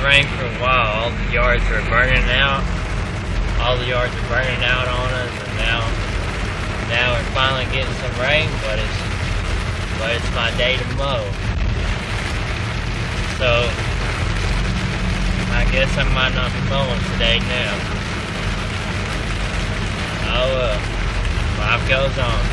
rained for a while. All the yards are burning out. All the yards are burning out on us, and now we're finally getting some rain, but it's my day to mow. So I guess I might not be mowing today now. Oh well, life goes on.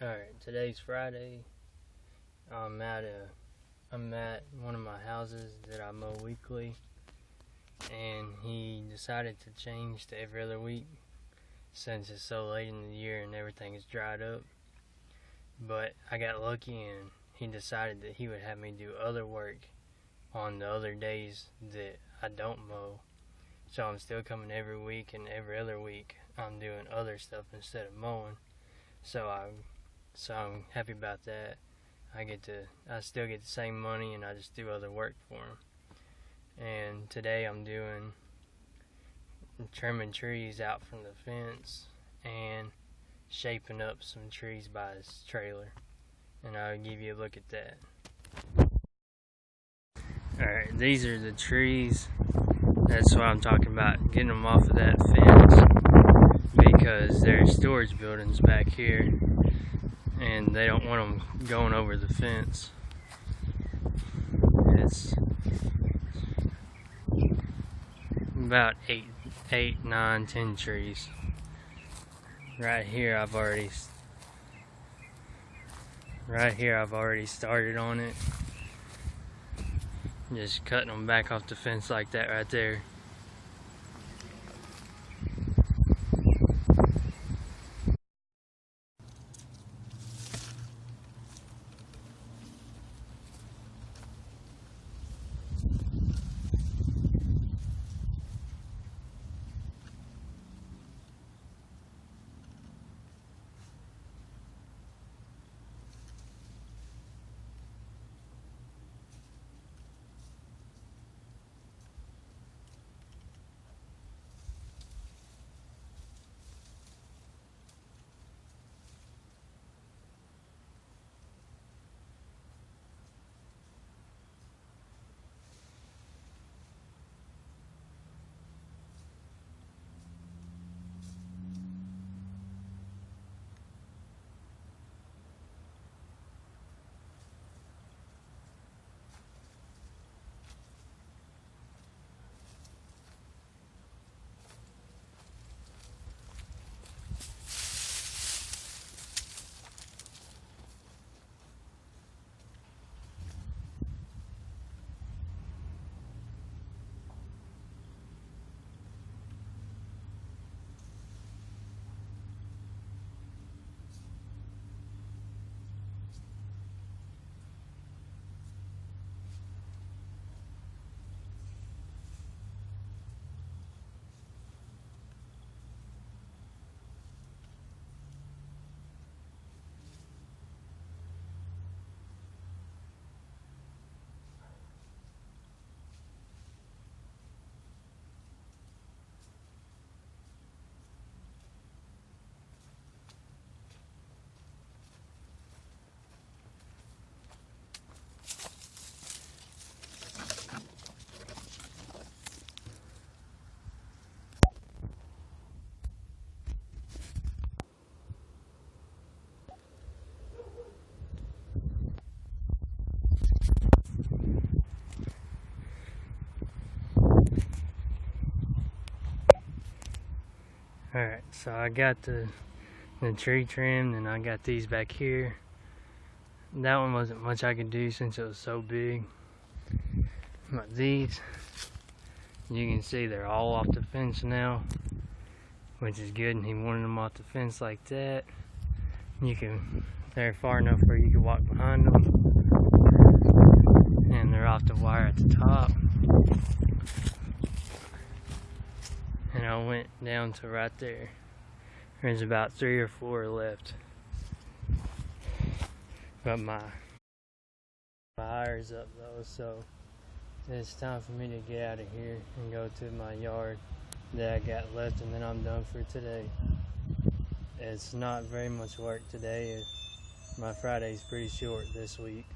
Alright, today's Friday. I'm at one of my houses that I mow weekly, and he decided to change to every other week since it's so late in the year and everything is dried up. But I got lucky and he decided that he would have me do other work on the other days that I don't mow. So I'm still coming every week, and every other week I'm doing other stuff instead of mowing. So I'm happy about that. I still get the same money, and I just do other work for him. And today I'm trimming trees out from the fence and shaping up some trees by his trailer. And I'll give you a look at that. Alright, these are the trees. That's what I'm talking about, getting them off of that fence, because there's storage buildings back here and they don't want them going over the fence. It's about 8, 9, 10 trees. Right here I've already started on it. Just cutting them back off the fence like that right there. Alright, so I got the tree trimmed, and I got these back here. That one wasn't much I could do since it was so big. But these, you can see they're all off the fence now, which is good, and he wanted them off the fence like that. They're far enough where you can walk behind them, and they're off the wire at the top. And I went down to right there. There's about 3 or 4 left. But my wire's up though, so It's time for me to get out of here and go to my yard that I got left, and then I'm done for today. It's not very much work today. My Friday's pretty short this week.